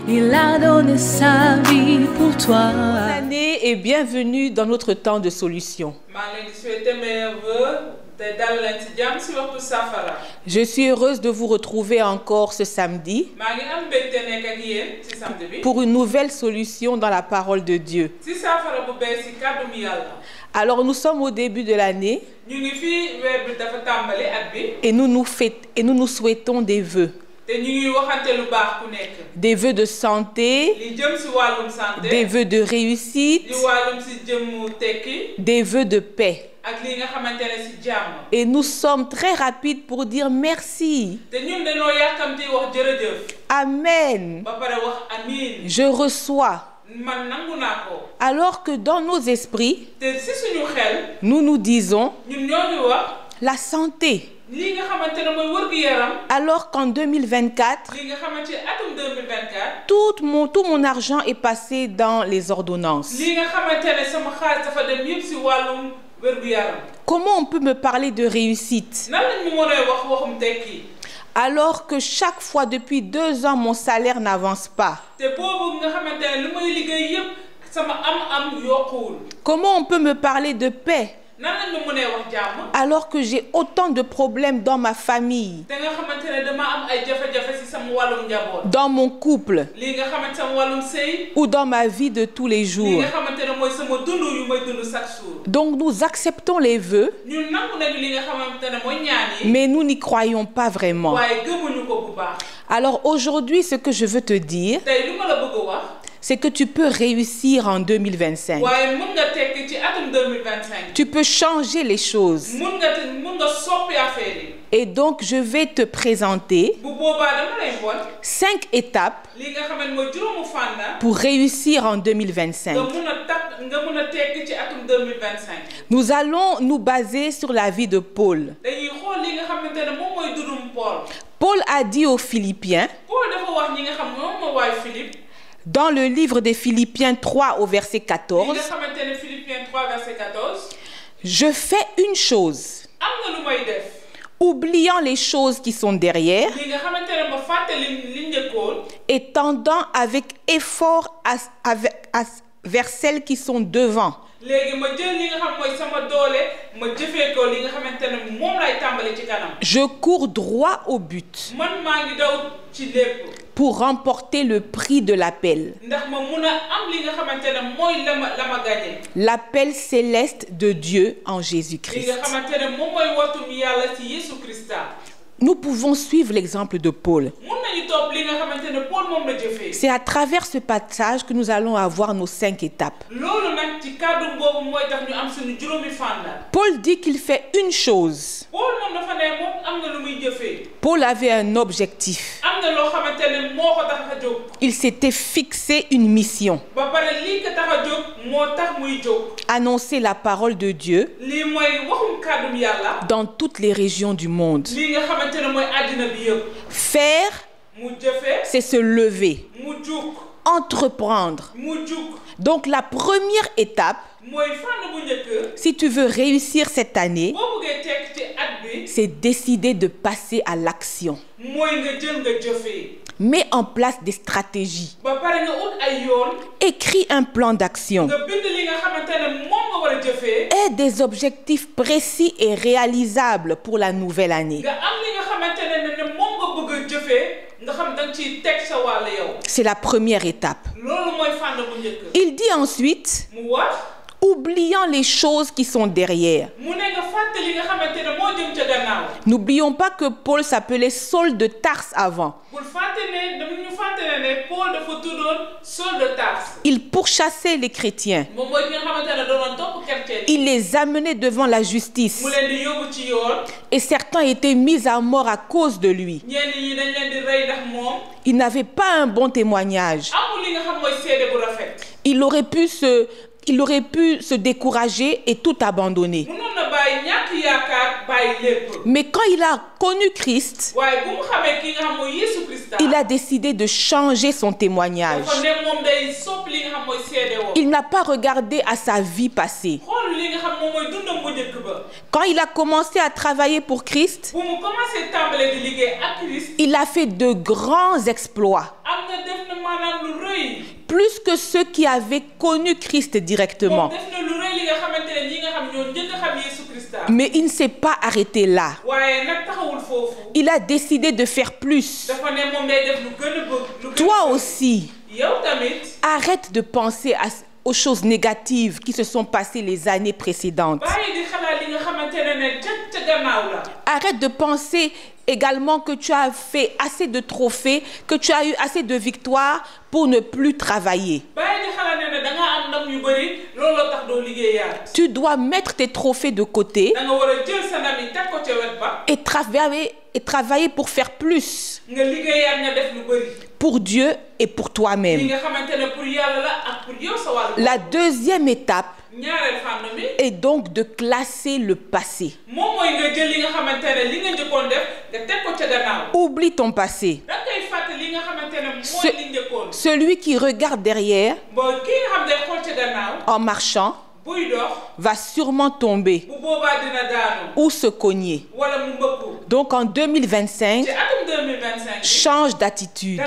Il a donné sa vie pour toi. Bonne année et bienvenue dans notre temps de solution. Je suis heureuse de vous retrouver encore ce samedi pour une nouvelle solution dans la parole de Dieu. Alors nous sommes au début de l'année et nous nous souhaitons des vœux. Des vœux de santé, des vœux de réussite, des vœux de paix. Et nous sommes très rapides pour dire merci. Amen. Je reçois. Alors que dans nos esprits, nous nous disons la santé. Alors qu'en 2024, tout mon argent est passé dans les ordonnances. Comment on peut me parler de réussite alors que chaque fois depuis 2 ans mon salaire n'avance pas? Comment on peut me parler de paix alors que j'ai autant de problèmes dans ma famille, dans mon couple ou dans ma vie de tous les jours? Donc nous acceptons les vœux, mais nous n'y croyons pas vraiment. Alors aujourd'hui, ce que je veux te dire, c'est que tu peux réussir en 2025. Tu peux changer les choses. Et donc, je vais te présenter 5 étapes pour réussir en 2025. Nous allons nous baser sur la vie de Paul. Paul a dit aux Philippiens, dans le livre des Philippiens 3 au verset 14, je fais une chose, oubliant les choses qui sont derrière et tendant avec effort vers celles qui sont devant. Je cours droit au but pour remporter le prix de l'appel. L'appel céleste de Dieu en Jésus-Christ. Nous pouvons suivre l'exemple de Paul. C'est à travers ce passage que nous allons avoir nos 5 étapes. Paul dit qu'il fait une chose. Paul avait un objectif. Il s'était fixé une mission. Annoncer la parole de Dieu dans toutes les régions du monde. Faire, c'est se lever. Entreprendre. Donc la première étape, si tu veux réussir cette année, c'est décider de passer à l'action. Mets en place des stratégies. Écris un plan d'action. Et des objectifs précis et réalisables pour la nouvelle année. C'est la première étape. Il dit ensuite, oubliant les choses qui sont derrière. N'oublions pas que Paul s'appelait Saul de Tarse avant. Il pourchassait les chrétiens. Il les amenait devant la justice. Et certains étaient mis à mort à cause de lui. Il n'avait pas un bon témoignage. Il aurait pu se décourager et tout abandonner. Mais quand il a connu Christ, il a décidé de changer son témoignage. Il n'a pas regardé à sa vie passée. Quand il a commencé à travailler pour Christ, il a fait de grands exploits. que ceux qui avaient connu Christ directement. Mais il ne s'est pas arrêté là. Il a décidé de faire plus. Toi aussi, arrête de penser aux choses négatives qui se sont passées les années précédentes. Arrête de penser également que tu as fait assez de trophées, que tu as eu assez de victoires pour ne plus travailler. Tu dois mettre tes trophées de côté et travailler pour faire plus. Pour Dieu et pour toi-même. La deuxième étape est donc de classer le passé. Oublie ton passé. Celui qui regarde derrière en marchant va sûrement tomber ou se cogner. Donc en 2025, change d'attitude.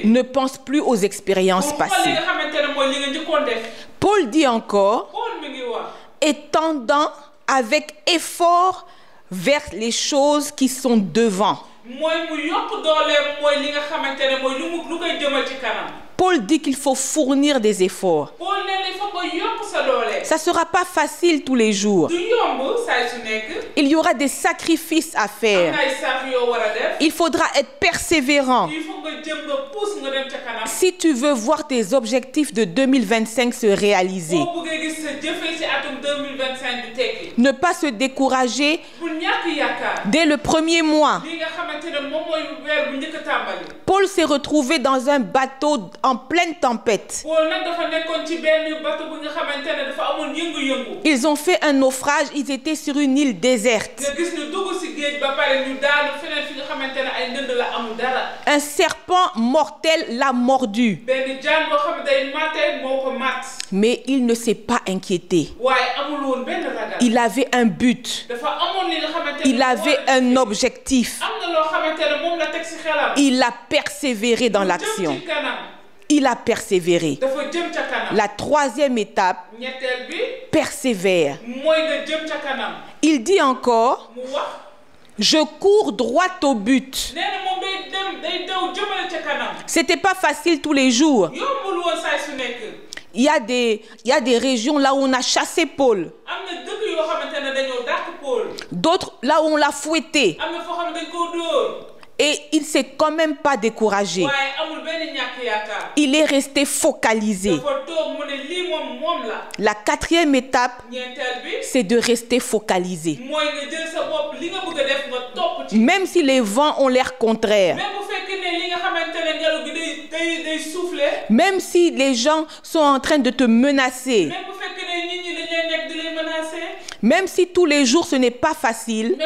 Ne pense plus aux expériences passées. Paul dit encore, étendant avec effort vers les choses qui sont devant. Paul dit qu'il faut fournir des efforts. Ça ne sera pas facile tous les jours. Il y aura des sacrifices à faire. Il faudra être persévérant. Si tu veux voir tes objectifs de 2025 se réaliser, ne pas se décourager dès le premier mois. Paul s'est retrouvé dans un bateau en pleine tempête. Ils ont fait un naufrage, ils étaient sur une île déserte. Un serpent mortel l'a mordu. Mais il ne s'est pas inquiété. Il avait un but. Il avait un objectif. Il a persévéré dans l'action. Il a persévéré. La troisième étape, persévère. Il dit encore, je cours droit au but. C'était pas facile tous les jours. Il y a des régions là où on a chassé Paul. D'autres là où on l'a fouetté. Et il ne s'est quand même pas découragé. Il est resté focalisé. La quatrième étape, c'est de rester focalisé. Même si les vents ont l'air contraires. Même si les gens sont en train de te menacer. Même si tous les jours ce n'est pas facile,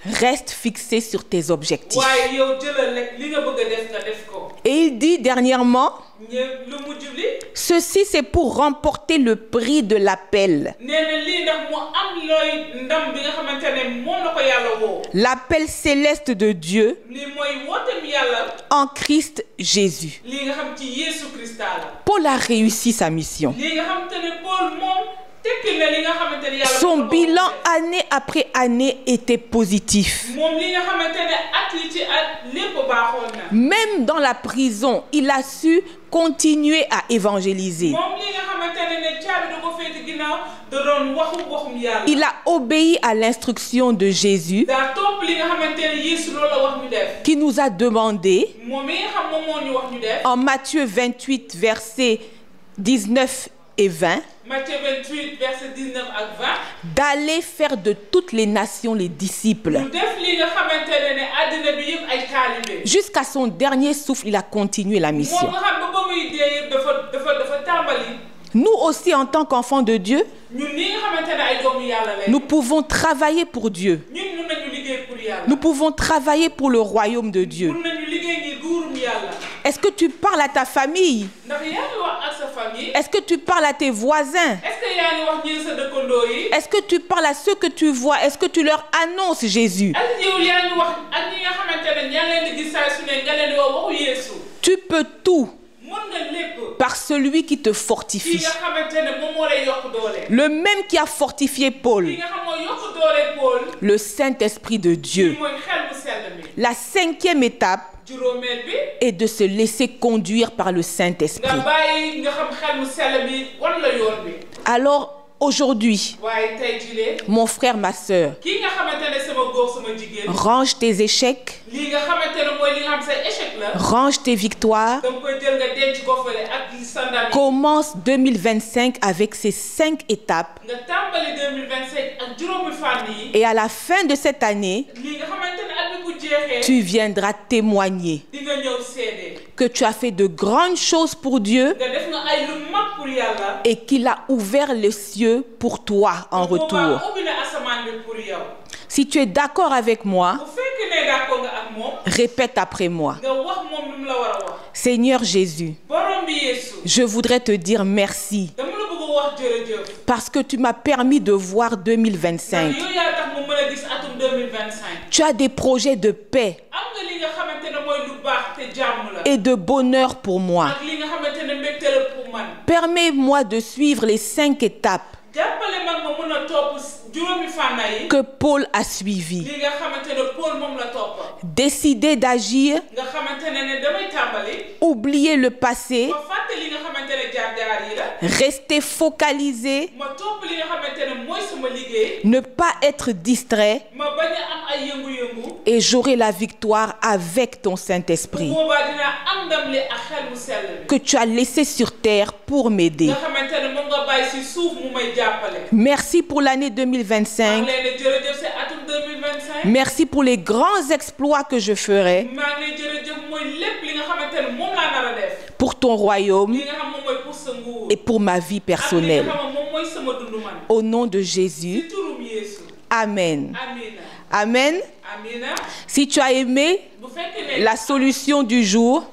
reste fixé sur tes objectifs. Et il dit dernièrement, ceci c'est pour remporter le prix de l'appel. L'appel céleste de Dieu en Christ Jésus. Paul a réussi sa mission. Son bilan année après année était positif. Même dans la prison, il a su continuer à évangéliser. Il a obéi à l'instruction de Jésus qui nous a demandé en Matthieu 28, versets 19 et 20, d'aller faire de toutes les nations les disciples. Jusqu'à son dernier souffle, il a continué la mission. Nous aussi, en tant qu'enfants de Dieu, nous pouvons travailler pour Dieu. Nous pouvons travailler pour le royaume de Dieu. Est-ce que tu parles à ta famille? Est-ce que tu parles à tes voisins? Est-ce que tu parles à ceux que tu vois? Est-ce que tu leur annonces Jésus? Tu peux peux tout par celui qui te fortifie. Le même qui a fortifié Paul, le Saint-Esprit de Dieu. La 5e étape est de se laisser conduire par le Saint-Esprit. Alors, aujourd'hui, mon frère, ma sœur, range tes échecs, range tes victoires, commence 2025 avec ces 5 étapes et à la fin de cette année, tu viendras témoigner que tu as fait de grandes choses pour Dieu et qu'il a ouvert les cieux pour toi en retour. Si tu es d'accord avec moi, répète après moi. Seigneur Jésus, je voudrais te dire merci parce que tu m'as permis de voir 2025. Tu as des projets de paix et de bonheur pour moi. Permets-moi de suivre les 5 étapes que Paul a suivies. Décider d'agir, oublier le passé, rester focalisé, ne pas être distrait et j'aurai la victoire avec ton Saint-Esprit que tu as laissé sur terre pour m'aider. Merci pour l'année 2025. Merci pour les grands exploits que je ferai pour ton royaume et pour ma vie personnelle. Au nom de Jésus. Amen. Amen. Si tu as aimé la solution du jour,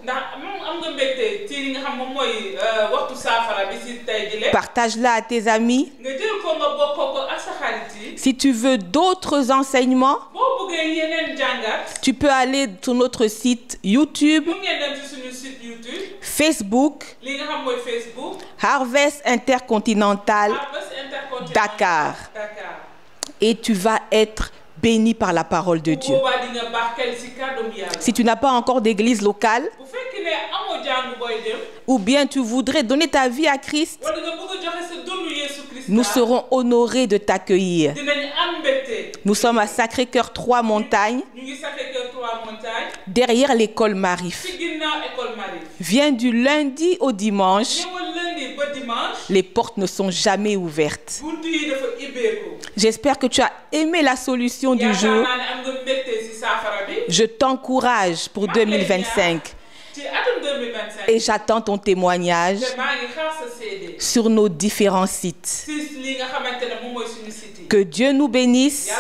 partage-la à tes amis. Si tu veux d'autres enseignements, tu peux aller sur notre site YouTube, Facebook, Harvest Intercontinental Dakar. Et tu vas être béni par la parole de Dieu. Si tu n'as pas encore d'église locale, ou bien tu voudrais donner ta vie à Christ, nous serons honorés de t'accueillir. Nous sommes à Sacré-Cœur 3 Montagnes, derrière l'école Marif. Viens du lundi au dimanche. Les portes ne sont jamais ouvertes. J'espère que tu as aimé la solution du jour. Je t'encourage pour 2025. Et j'attends ton témoignage sur nos différents sites. Que Dieu nous bénisse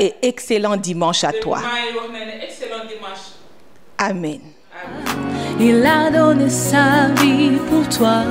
et excellent dimanche à toi. Amen. Il a donné sa vie pour toi.